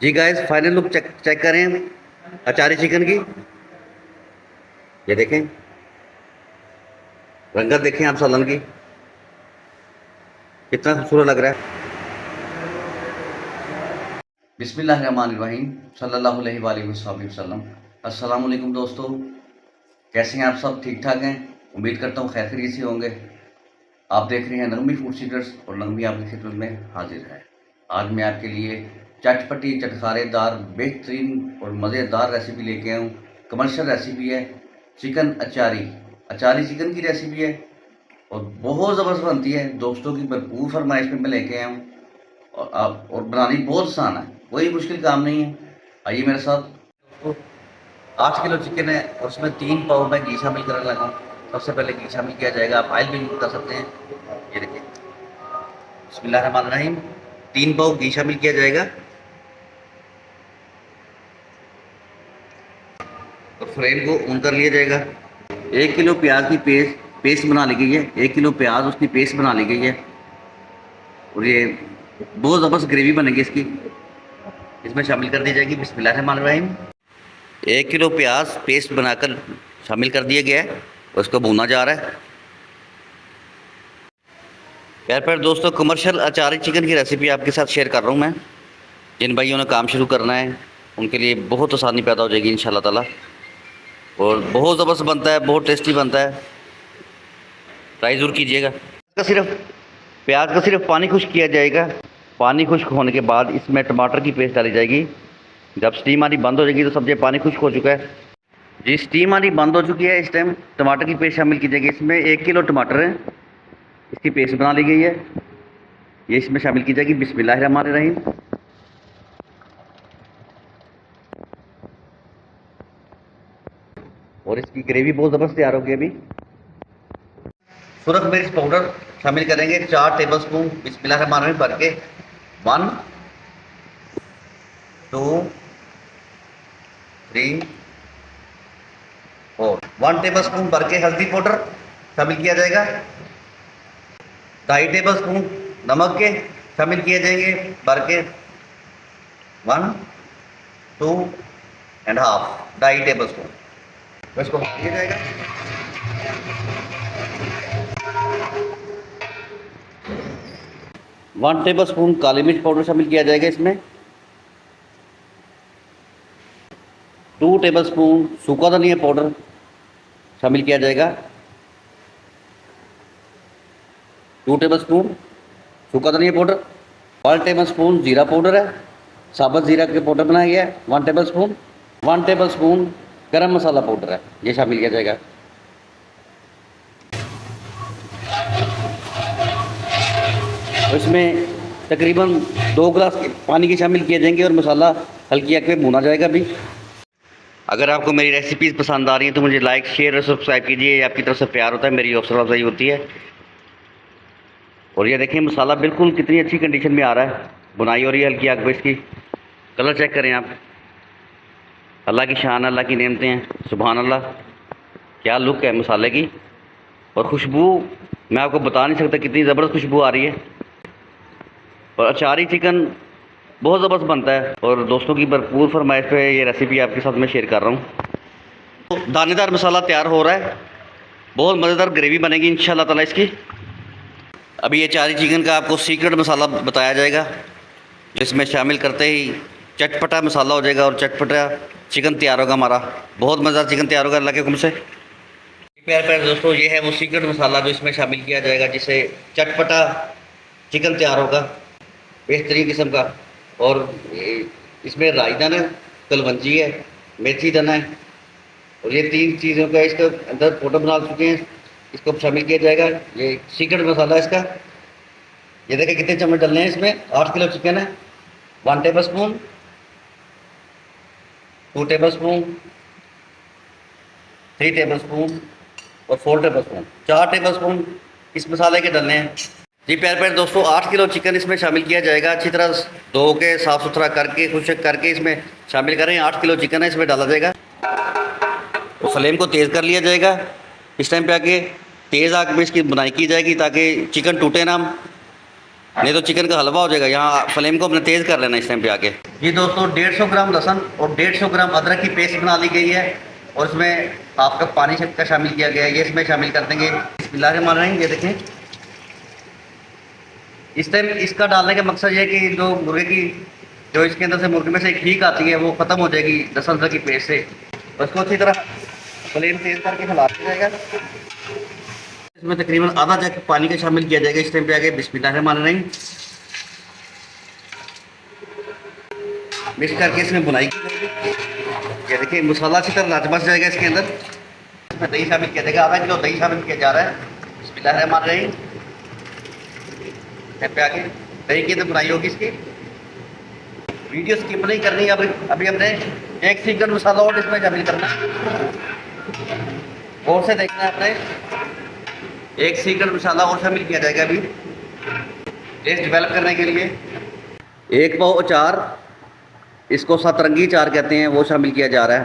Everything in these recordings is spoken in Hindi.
जी guys, final look check check करें अचारी चिकन की। ये देखें, रंगत देखें आप सालन की, कितना खूबसूरत लग रहा है। बिस्मिल्लाहिर्रहमानिर्रहीम, सल्लल्लाहु अलैहि वसल्लम। अस्सलाम वालेकुम दोस्तों, कैसे हैं आप सब? ठीक ठाक हैं? उम्मीद करता हूँ खैर खैरियत से होंगे। आप देख रहे हैं नगमी फूड सीडर्स और नगमी आपकी खिदमत में हाजिर है। आज मैं आपके लिए चटपटी, चटखारेदार, बेहतरीन और मज़ेदार रेसिपी लेके आया हूँ। कमर्शियल रेसिपी है, चिकन अचारी। अचारी चिकन की रेसिपी है और बहुत ज़बरदस्त बनती है। दोस्तों की भरपूर फरमाइश पे मैं लेके आया हूँ और बनानी बहुत आसान है, कोई मुश्किल काम नहीं है। आइए मेरे साथ। दोस्तों, 8 किलो चिकन है और उसमें 3 पाव मैं घी शामिल करने लगा हूँ। सबसे पहले घी शामिल किया जाएगा, आप ऑयल भी यूज़ कर सकते हैं। ये देखिए, बिस्मिल्लाहिर्रहमानिर्रहीम। 3 पाव घी शामिल किया जाएगा और फ्लेम को ऑन कर लिया जाएगा। 1 किलो प्याज की पेस्ट बना ली गई है। 1 किलो प्याज उसकी पेस्ट बना ली गई है और ये बहुत ज़बरदस्त ग्रेवी बनेगी इसकी। इसमें शामिल कर दी जाएगी, बिस्मिल्लाहिर्रहमानिर्रहीम। 1 किलो प्याज पेस्ट बनाकर शामिल कर दिया गया है और उसको भूना जा रहा है। प्यार प्यार दोस्तों, कमर्शियल अचारी चिकन की रेसिपी आपके साथ शेयर कर रहा हूँ मैं। जिन भाइयों ने काम शुरू करना है उनके लिए बहुत आसानी पैदा हो जाएगी इंशाल्लाह ताला। और बहुत ज़बरदस्त बनता है, बहुत टेस्टी बनता है, ट्राई ज़रूर कीजिएगा। प्याज का सिर्फ पानी खुश्क किया जाएगा। पानी खुश्क होने के बाद इसमें टमाटर की पेस्ट डाली जाएगी। जब स्टीम आनी बंद हो जाएगी तो समझे पानी खुश्क हो चुका है। जी, स्टीम आनी बंद हो चुकी है। इस टाइम टमाटर की पेस्ट शामिल की जाएगी। इसमें 1 किलो टमाटर है, इसकी पेस्ट बना ली गई है, ये इसमें शामिल की जाएगी, बिस्मिल्लाहिर्रहमानिर्रहीम। और इसकी ग्रेवी बहुत ज़बरदस्त तैयार होगी। अभी सुरख मिर्च पाउडर शामिल करेंगे 4 टेबल स्पून, बिस्मिल्लाहिर्रहमानिर्रहीम भर के। 1 2 3 4 1 टेबल स्पून भर के हल्दी पाउडर शामिल किया जाएगा। 2.5 टेबल स्पून नमक के शामिल किए जाएंगे भर के। 1 2 एंड हाफ 2.5 टेबल स्पून इसको किया जाएगा। 1 टेबल स्पून काली मिर्च पाउडर शामिल किया जाएगा इसमें। 2 टेबल स्पून सूखा धनिया पाउडर शामिल किया जाएगा। 2 टेबल स्पून सूखा धनिया पाउडर। 1 टेबल स्पून जीरा पाउडर है, साबुत जीरा के पाउडर बनाया गया है 1 टेबल स्पून। 1 टेबल स्पून गरम मसाला पाउडर है, ये शामिल किया जाएगा। और इसमें तकरीबन 2 गिलास पानी के शामिल किए जाएंगे और मसाला हल्की आग पे भुना जाएगा। अभी अगर आपको मेरी रेसिपीज़ पसंद आ रही हैं तो मुझे लाइक शेयर और सब्सक्राइब कीजिए। ये आपकी तरफ से प्यार होता है, मेरी हौसला अफजाई होती है। और ये देखिए, मसाला बिल्कुल कितनी अच्छी कंडीशन में आ रहा है, बुनाई हो रही है हल्की आग पे इसकी। कलर चेक करें आप, अल्लाह की शान, अल्लाह की नेमतें हैं, सुभान अल्लाह। क्या लुक है मसाले की, और खुशबू मैं आपको बता नहीं सकता कितनी ज़बरदस्त खुशबू आ रही है। और अचारी चिकन बहुत ज़बरदस्त बनता है और दोस्तों की भरपूर फरमाइश पे ये रेसिपी आपके साथ मैं शेयर कर रहा हूँ। तो दानेदार मसाला तैयार हो रहा है, बहुत मज़ेदार ग्रेवी बनेगी इंशाल्लाह ताला इसकी। अभी ये अचारी चिकन का आपको सीक्रेट मसाला बताया जाएगा, जो इसमें शामिल करते ही चटपटा मसाला हो जाएगा और चटपटा चिकन तैयार होगा हमारा। बहुत मज़ेदार चिकन तैयार होगा अल्लाह के हुक्म से। प्यार प्यार दोस्तों, ये है वो सीक्रेट मसाला जो इसमें शामिल किया जाएगा, जिससे चटपटा चिकन तैयार होगा बेहतरीन किस्म का। और इसमें राई दाना है, कलवंजी है, मेथी दाना है, और ये 3 चीज़ों का इसके अंदर पाउडर बना चुके हैं, इसको शामिल किया जाएगा। ये सीक्रेट मसाला है इसका। ये देखिए कितने चम्मच डालने हैं इसमें। 8 किलो चिकन है। 1 table spoon, 2 table spoon, 3 table spoon और 4 टेबल स्पून, 4 टेबल स्पून इस मसाले के डालने हैं। जी प्यार प्यार दोस्तों, 8 किलो चिकन इसमें शामिल किया जाएगा। अच्छी तरह धो के साफ़ सुथरा करके खुशक करके इसमें शामिल करें। 8 किलो चिकन है, इसमें डाला जाएगा। तो फ्लेम को तेज़ कर लिया जाएगा। इस टाइम पे आके तेज़ आग में इसकी बुनाई की जाएगी ताकि चिकन टूटे ना। नहीं तो चिकन का हलवा हो जाएगा। यहाँ फ्लेम को अपने तेज़ कर लेना इस टाइम पे आके। ये दोस्तों 150 ग्राम लहसुन और 150 ग्राम अदरक की पेस्ट बना ली गई है और इसमें हाफ कप पानी का शामिल किया गया है। ये इसमें शामिल कर देंगे। बिस्मिल्लाहिर्रहमानिर्रहीम। ये देखें, इस टाइम इसका डालने का मकसद ये है कि जो मुर्गे की जो इसके अंदर से मुर्गे में से एक हीक आती है वो ख़त्म हो जाएगी लहसुन अदरक की पेस्ट से। उसको अच्छी तरह फ्लेम तेज़ करके हिला दिया जाएगा। इसमें तकरीबन आधा जग पानी का शामिल किया जाएगा इस टाइम पे आगे। बिस्मिल्लाहिर्रहमानिर्रहीम। मिक्स करके इसमें बुनाई की जाएगी। ये देखिए मसाला अच्छी तरह रच बस जाएगा इसके अंदर। इसमें दही शामिल किया जाएगा। आधा किलो दही शामिल किया जा रहा है। बिस्मिल्लाहिर्रहमानिर्रहीम। पे आगे दही की तो बुनाई होगी इसकी। वीडियो स्किप नहीं करनी। अभी हमने एक सीक्रेट मसाला और इसमें शामिल करना है। और से देखना है अपने एक सीक्रेट मसाला और शामिल किया जाएगा अभी टेस्ट डेवलप करने के लिए। एक पाव अचार, इसको सतरंगी अचार कहते हैं, वो शामिल किया जा रहा है।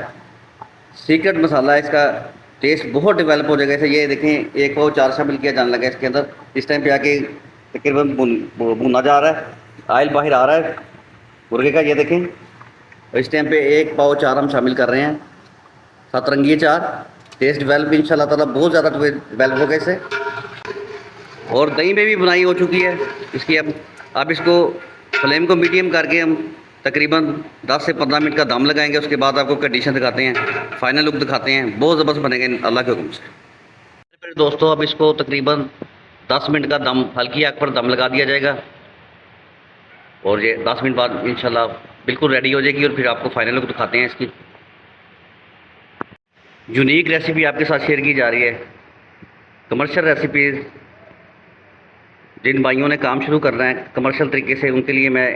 सीक्रेट मसाला, इसका टेस्ट बहुत डेवलप हो जाएगा। ऐसे ये देखें एक पाव अचार शामिल किया जाने लगा इसके अंदर। इस टाइम पे आके तकरीबन भुना जा रहा है, ऑयल बाहर आ रहा है मुर्गे का। ये देखें इस टाइम पे एक पाव अचार हम शामिल कर रहे हैं, सतरंगी अचार। टेस्ट डेवलप इंशाल्लाह ताला बहुत ज़्यादा डेवलप होगा इससे। और दही में भी बुनाई हो चुकी है इसकी। अब इसको फ्लेम को मीडियम करके हम तकरीबन 10 से 15 मिनट का दम लगाएंगे। उसके बाद आपको कंडीशन दिखाते हैं, फाइनल लुक दिखाते हैं। बहुत ज़बरदस्त बनेंगे अल्लाह के हुक्म से। फिर दोस्तों अब इसको तकरीबन 10 मिनट का दम, हल्की आग पर दम लगा दिया जाएगा और ये 10 मिनट बाद इंशाल्लाह बिल्कुल रेडी हो जाएगी। और फिर आपको फाइनल लुक दिखाते हैं इसकी। यूनिक रेसिपी आपके साथ शेयर की जा रही है, कमर्शियल रेसिपीज़। जिन भाइयों ने काम शुरू करना है कमर्शियल तरीके से, उनके लिए मैं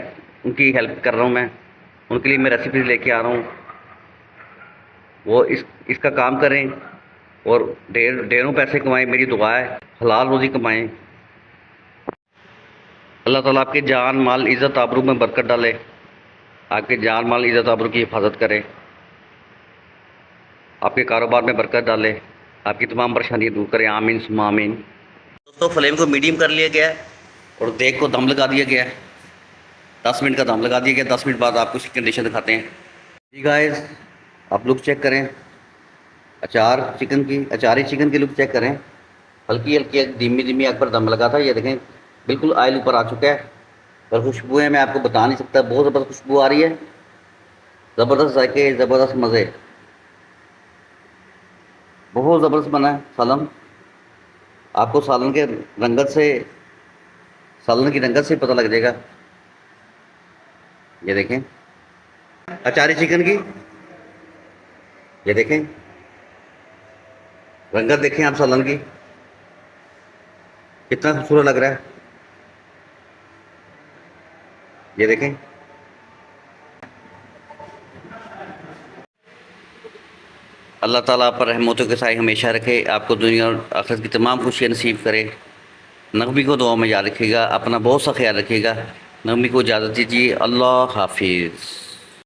उनकी हेल्प कर रहा हूँ। मैं उनके लिए मैं रेसिपीज़ लेके आ रहा हूँ। वो इसका काम करें और ढेरों पैसे कमाएं। मेरी दुआ है हलाल रोज़ी कमाएं। अल्लाह ताला आपके जान माल इज़्ज़त आबरू में बरकत डाले, आपके जान माल इज़्ज़त आबरू की हिफाजत करे, आपके कारोबार में बरकत डाले, आपकी तमाम परेशानियाँ दूर करे। आमीन सुम्मा आमीन। दोस्तों फ्लेम को मीडियम कर लिया गया है और देग को दम लगा दिया गया है। 10 मिनट का दम लगा दिया गया। 10 मिनट बाद आपको इसकी कंडीशन दिखाते हैं। जी गाइस, आप लुक चेक करें अचार ही चिकन की लुक चेक करें। हल्की हल्की धीमी आग पर दम लगा था। ये देखें बिल्कुल ऑयल ऊपर आ चुका है और खुशबुएँ मैं आपको बता नहीं सकता। बहुत ज़बरदस्त खुशबू आ रही है, ज़बरदस्त जायके, ज़बरदस्त मज़े। बहुत ज़बरदस्त बना है सालन। आपको सालन की रंगत से पता लग जाएगा। ये देखें अचारी चिकन की, ये देखें रंगत देखें आप सालन की, कितना खूबसूरत लग रहा है। ये देखें अल्लाह ताला आप पर रहमतों के साए हमेशा रखे, आपको दुनिया और आखिरत की तमाम खुशियाँ नसीब करे। नगमी को दुआ में याद रखिएगा, अपना बहुत सा ख्याल रखिएगा। नगमी को इजाज़त दीजिए। अल्लाह हाफिज़।